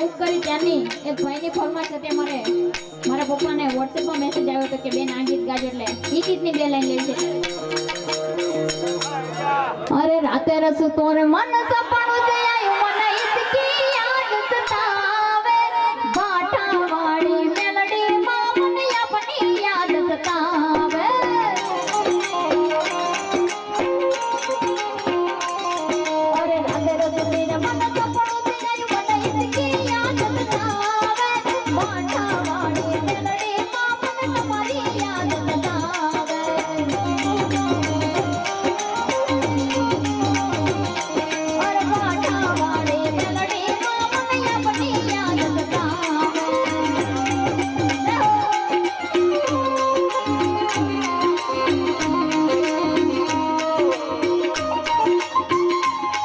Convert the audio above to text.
book કરી ત્યાંની એક ભાઈની ફરમાઈશ હતી મારે મારા પપ્પાને WhatsApp માં મેસેજ આવ્યો હતો કે બેન આ ગીત ગાજો એટલે ઈ ગીતની બે લાઈન લેવી છે અરે રાતે રસુ તોરે મન સપણું જે આયું મને ઇસકી યાદ સતાવે બાટા વાળી મેલડી માં મને આપની યાદ સતાવે અરે રાતે રસુ તેરે મન